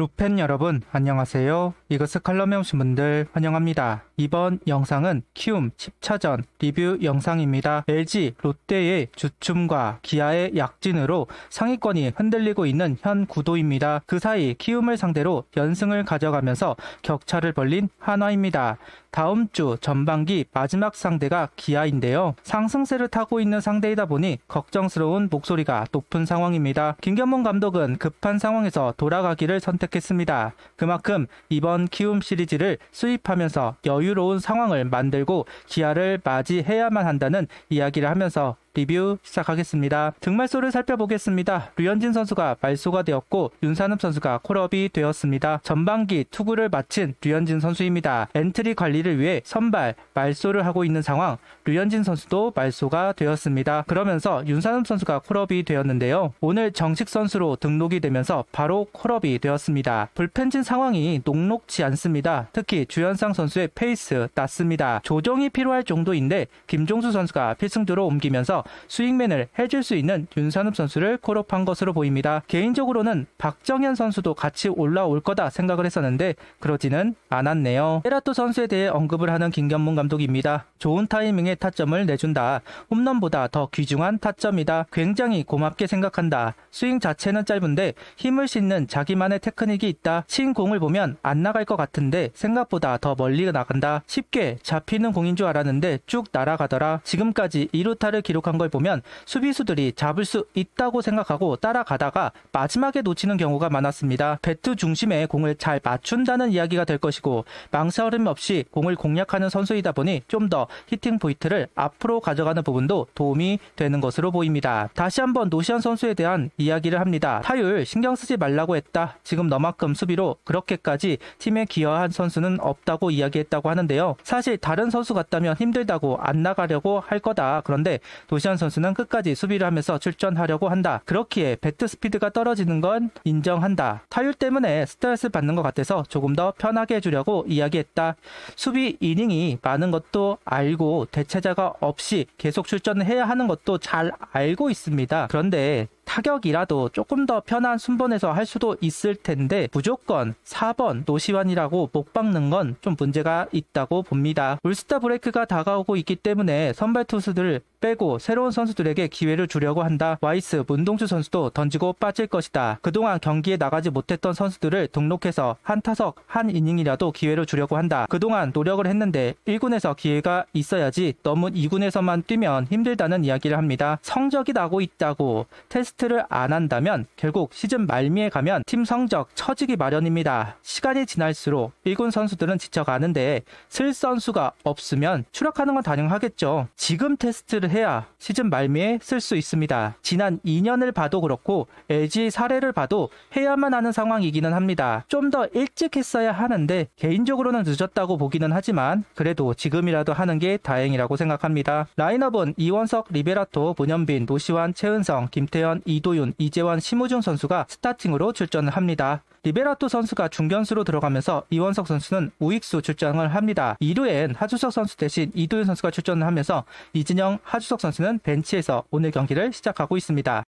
루팬 여러분 안녕하세요. 이것을 칼럼에 오신 분들 환영합니다. 이번 영상은 키움 10차전 리뷰 영상입니다. LG, 롯데의 주춤과 기아의 약진으로 상위권이 흔들리고 있는 현 구도입니다. 그 사이 키움을 상대로 연승을 가져가면서 격차를 벌린 한화입니다. 다음 주 전반기 마지막 상대가 기아인데요. 상승세를 타고 있는 상대이다 보니 걱정스러운 목소리가 높은 상황입니다. 김경문 감독은 급한 상황에서 돌아가기를 선택했습니다. 그만큼 이번 키움 시리즈를 수입하면서 여유로운 상황을 만들고 기아를 맞이해야만 한다는 이야기를 하면서 리뷰 시작하겠습니다. 등말소를 살펴보겠습니다. 류현진 선수가 말소가 되었고 윤산읍 선수가 콜업이 되었습니다. 전반기 투구를 마친 류현진 선수입니다. 엔트리 관리를 위해 선발 말소를 하고 있는 상황, 류현진 선수도 말소가 되었습니다. 그러면서 윤산읍 선수가 콜업이 되었는데요. 오늘 정식 선수로 등록이 되면서 바로 콜업이 되었습니다. 불펜진 상황이 녹록지 않습니다. 특히 주현상 선수의 페이스 낮습니다. 조정이 필요할 정도인데 김종수 선수가 필승조로 옮기면서 스윙맨을 해줄 수 있는 윤산읍 선수를 콜업한 것으로 보입니다. 개인적으로는 박정현 선수도 같이 올라올 거다 생각을 했었는데 그러지는 않았네요. 헤라토 선수에 대해 언급을 하는 김경문 감독입니다. 좋은 타이밍에 타점을 내준다. 홈런보다 더 귀중한 타점이다. 굉장히 고맙게 생각한다. 스윙 자체는 짧은데 힘을 싣는 자기만의 테크닉이 있다. 친 공을 보면 안 나갈 것 같은데 생각보다 더 멀리 나간다. 쉽게 잡히는 공인 줄 알았는데 쭉 날아가더라. 지금까지 2루타를 기록한 걸 보면 수비수들이 잡을 수 있다고 생각하고 따라가다가 마지막에 놓치는 경우가 많았습니다. 배트 중심에 공을 잘 맞춘다는 이야기가 될 것이고 망설임 없이 공을 공략하는 선수이다 보니 좀 더 히팅 포인트를 앞으로 가져가는 부분도 도움이 되는 것으로 보입니다. 다시 한번 노시안 선수에 대한 이야기를 합니다. 타율 신경 쓰지 말라고 했다. 지금 너만큼 수비로 그렇게까지 팀에 기여한 선수는 없다고 이야기했다고 하는데요. 사실 다른 선수 같다면 힘들다고 안 나가려고 할 거다. 그런데 노시안 선수는 끝까지 수비를 하면서 출전하려고 한다. 그렇기에 배트 스피드가 떨어지는 건 인정한다. 타율 때문에 스트레스 받는 것 같아서 조금 더 편하게 해주려고 이야기했다. 수비 이닝이 많은 것도 알고 대체자가 없이 계속 출전을 해야 하는 것도 잘 알고 있습니다. 그런데 타격이라도 조금 더 편한 순번에서 할 수도 있을 텐데 무조건 4번 노시환이라고 못 박는 건 좀 문제가 있다고 봅니다. 올스타 브레이크가 다가오고 있기 때문에 선발 투수들을 빼고 새로운 선수들에게 기회를 주려고 한다. 와이스, 문동주 선수도 던지고 빠질 것이다. 그동안 경기에 나가지 못했던 선수들을 등록해서 한 타석 한 이닝이라도 기회를 주려고 한다. 그동안 노력을 했는데 1군에서 기회가 있어야지 너무 2군에서만 뛰면 힘들다는 이야기를 합니다. 성적이 나고 있다고 테스트를 안 한다면 결국 시즌 말미에 가면 팀 성적 처지기 마련입니다. 시간이 지날수록 1군 선수들은 지쳐가는데 쓸 선수가 없으면 추락하는 건 당연하겠죠. 지금 테스트를 해야 시즌 말미에 쓸 수 있습니다. 지난 2년을 봐도 그렇고 LG 사례를 봐도 해야만 하는 상황이기는 합니다. 좀 더 일찍 했어야 하는데 개인적으로는 늦었다고 보기는 하지만 그래도 지금이라도 하는 게 다행이라고 생각합니다. 라인업은 이원석, 리베라토, 문현빈, 노시환, 최은성, 김태현, 이도윤, 이재원, 심우중 선수가 스타팅으로 출전을 합니다. 리베라토 선수가 중견수로 들어가면서 이원석 선수는 우익수 출전을 합니다. 2루엔 하주석 선수 대신 이도윤 선수가 출전을 하면서 이진영, 하주석 선수는 벤치에서 오늘 경기를 시작하고 있습니다.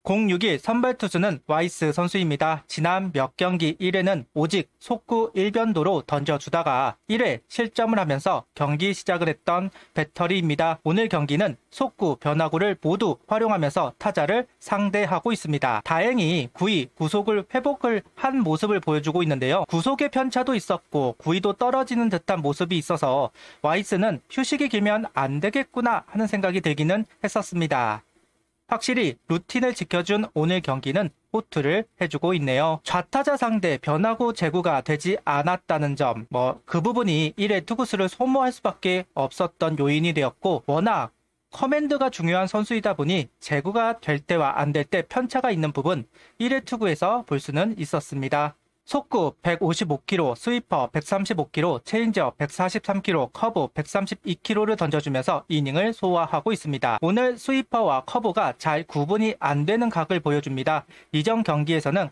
(061) 선발 투수는 와이스 선수입니다. 지난 몇 경기 1회는 오직 속구 1변도로 던져주다가 1회 실점을 하면서 경기 시작을 했던 배터리입니다. 오늘 경기는 속구, 변화구를 모두 활용하면서 타자를 상대하고 있습니다. 다행히 9위, 구속을 회복을 한 모습을 보여주고 있는데요. 구속의 편차도 있었고 9위도 떨어지는 듯한 모습이 있어서 와이스는 휴식이 길면 안 되겠구나 하는 생각이 들기는 했었습니다. 확실히 루틴을 지켜준 오늘 경기는 호투를 해주고 있네요. 좌타자 상대 변화구 제구가 되지 않았다는 점, 그 부분이 1회 투구수를 소모할 수밖에 없었던 요인이 되었고 워낙 커맨드가 중요한 선수이다 보니 제구가 될 때와 안 될 때 편차가 있는 부분 1회 투구에서 볼 수는 있었습니다. 속구 155km, 스위퍼 135km, 체인지업 143km, 커브 132km를 던져주면서 이닝을 소화하고 있습니다. 오늘 스위퍼와 커브가 잘 구분이 안 되는 각을 보여줍니다. 이전 경기에서는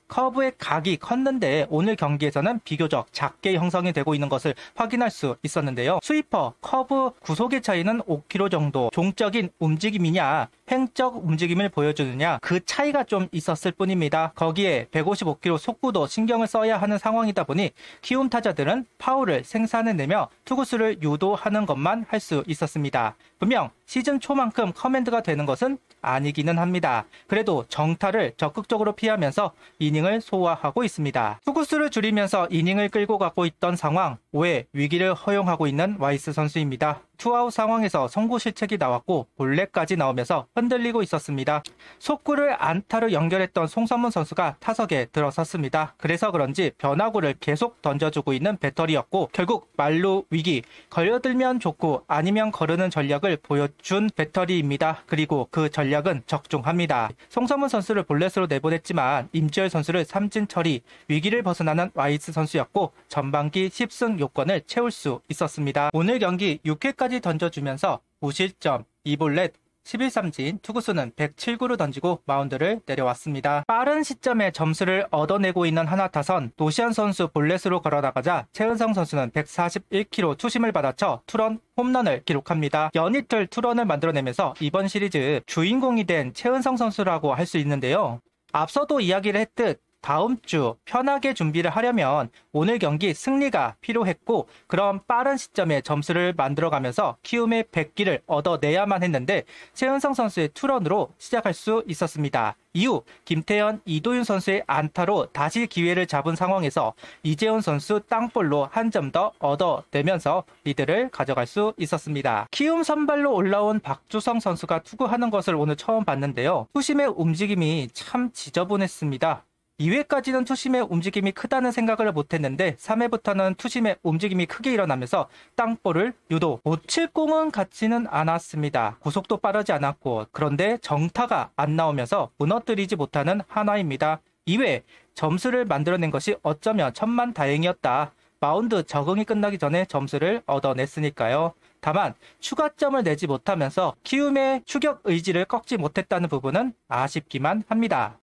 커브의 각이 컸는데 오늘 경기에서는 비교적 작게 형성이 되고 있는 것을 확인할 수 있었는데요. 스위퍼, 커브 구속의 차이는 5km 정도. 종적인 움직임이냐 팽적 움직임을 보여주느냐 그 차이가 좀 있었을 뿐입니다. 거기에 155km 속구도 신경을 써야 하는 상황이다 보니 키움 타자들은 파울을 생산해내며 투구수를 유도하는 것만 할 수 있었습니다. 분명 시즌 초만큼 커맨드가 되는 것은 아니기는 합니다. 그래도 정타를 적극적으로 피하면서 이닝을 소화하고 있습니다. 투구수를 줄이면서 이닝을 끌고 가고 있던 상황, 5회 위기를 허용하고 있는 와이스 선수입니다. 투아웃 상황에서 송구 실책이 나왔고 볼넷까지 나오면서 흔들리고 있었습니다. 속구를 안타로 연결했던 송선문 선수가 타석에 들어섰습니다. 그래서 그런지 변화구를 계속 던져주고 있는 배터리였고 결국 말루 위기, 걸려들면 좋고 아니면 거르는 전략을 보여준 배터리입니다. 그리고 그 전략은 적중합니다. 송선문 선수를 볼넷으로 내보냈지만 임주열 선수를 삼진 처리, 위기를 벗어나는 와이스 선수였고 전반기 10승 요건을 채울 수 있었습니다. 오늘 경기 6회까지 던져주면서 5실점, 2볼넷, 11삼진, 투구수는 107구를 던지고 마운드를 내려왔습니다. 빠른 시점에 점수를 얻어내고 있는 하나타선, 노시안 선수 볼넷으로 걸어나가자 최은성 선수는 141km 투심을 받아쳐 투런 홈런을 기록합니다. 연이틀 투런을 만들어내면서 이번 시리즈 주인공이 된 최은성 선수라고 할 수 있는데요. 앞서도 이야기를 했듯 다음 주 편하게 준비를 하려면 오늘 경기 승리가 필요했고 그런 빠른 시점에 점수를 만들어가면서 키움의 100기를 얻어내야만 했는데 최은성 선수의 투런으로 시작할 수 있었습니다. 이후 김태현, 이도윤 선수의 안타로 다시 기회를 잡은 상황에서 이재훈 선수 땅볼로 한 점 더 얻어내면서 리드를 가져갈 수 있었습니다. 키움 선발로 올라온 박주성 선수가 투구하는 것을 오늘 처음 봤는데요. 투심의 움직임이 참 지저분했습니다. 2회까지는 투심의 움직임이 크다는 생각을 못했는데 3회부터는 투심의 움직임이 크게 일어나면서 땅볼을 유도, 못 칠 공은 같지는 않았습니다. 구속도 빠르지 않았고 그런데 정타가 안 나오면서 무너뜨리지 못하는 하나입니다. 2회 점수를 만들어낸 것이 어쩌면 천만다행이었다. 마운드 적응이 끝나기 전에 점수를 얻어냈으니까요. 다만 추가점을 내지 못하면서 키움의 추격 의지를 꺾지 못했다는 부분은 아쉽기만 합니다.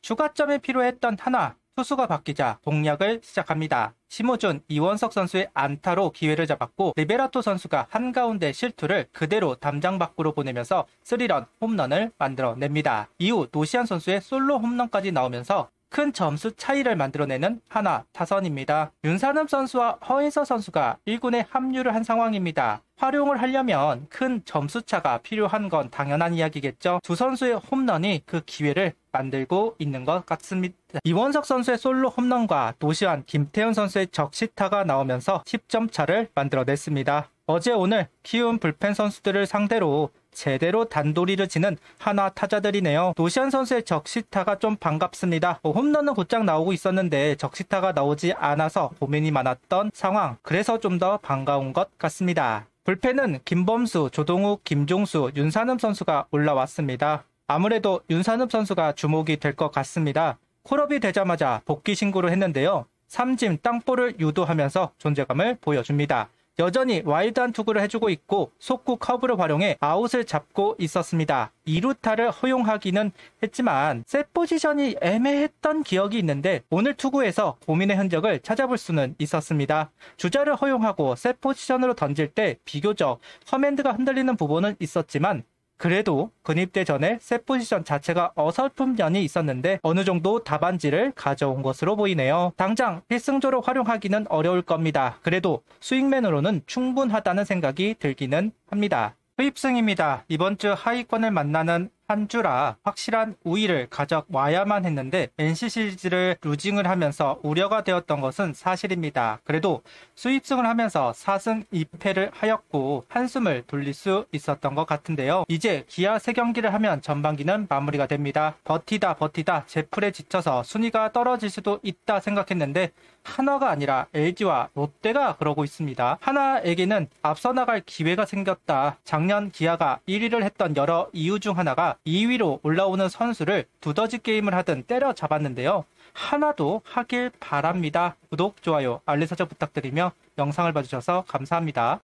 추가점이 필요했던 하나, 투수가 바뀌자 공략을 시작합니다. 심호준, 이원석 선수의 안타로 기회를 잡았고 리베라토 선수가 한가운데 실투를 그대로 담장 밖으로 보내면서 3런 홈런을 만들어냅니다. 이후 노시안 선수의 솔로 홈런까지 나오면서 큰 점수 차이를 만들어내는 하나 타선입니다. 윤산흠 선수와 허인서 선수가 1군에 합류를 한 상황입니다. 활용을 하려면 큰 점수차가 필요한 건 당연한 이야기겠죠. 두 선수의 홈런이 그 기회를 만들고 있는 것 같습니다. 이원석 선수의 솔로 홈런과 노시안, 김태현 선수의 적시타가 나오면서 10점 차를 만들어냈습니다. 어제 오늘 키움 불펜 선수들을 상대로 제대로 단도리를 치는 하나 타자들이네요. 노시안 선수의 적시타가 좀 반갑습니다. 홈런은 곧장 나오고 있었는데 적시타가 나오지 않아서 고민이 많았던 상황. 그래서 좀 더 반가운 것 같습니다. 불펜은 김범수, 조동욱, 김종수, 윤산흠 선수가 올라왔습니다. 아무래도 윤산흠 선수가 주목이 될 것 같습니다. 콜업이 되자마자 복귀 신고를 했는데요. 삼진 땅볼을 유도하면서 존재감을 보여줍니다. 여전히 와일드한 투구를 해주고 있고 속구 커브를 활용해 아웃을 잡고 있었습니다. 2루타를 허용하기는 했지만 셋 포지션이 애매했던 기억이 있는데 오늘 투구에서 고민의 흔적을 찾아볼 수는 있었습니다. 주자를 허용하고 셋 포지션으로 던질 때 비교적 커맨드가 흔들리는 부분은 있었지만 그래도 근입대 전에 셋 포지션 자체가 어설픈 면이 있었는데 어느 정도 답안지를 가져온 것으로 보이네요. 당장 필승조로 활용하기는 어려울 겁니다. 그래도 스윙맨으로는 충분하다는 생각이 들기는 합니다. 수입승입니다. 이번 주 하위권을 만나는 한 주라 확실한 우위를 가져와야만 했는데 NC 시리즈를 루징을 하면서 우려가 되었던 것은 사실입니다. 그래도 수입승을 하면서 4승 2패를 하였고 한숨을 돌릴 수 있었던 것 같은데요. 이제 기아 3경기를 하면 전반기는 마무리가 됩니다. 버티다 제풀에 지쳐서 순위가 떨어질 수도 있다 생각했는데 하나가 아니라 LG와 롯데가 그러고 있습니다. 하나에게는 앞서 나갈 기회가 생겼다. 작년 기아가 1위를 했던 여러 이유 중 하나가 2위로 올라오는 선수를 두더지 게임을 하든 때려잡았는데요. 하나도 하길 바랍니다. 구독, 좋아요, 알림 설정 부탁드리며 영상을 봐주셔서 감사합니다.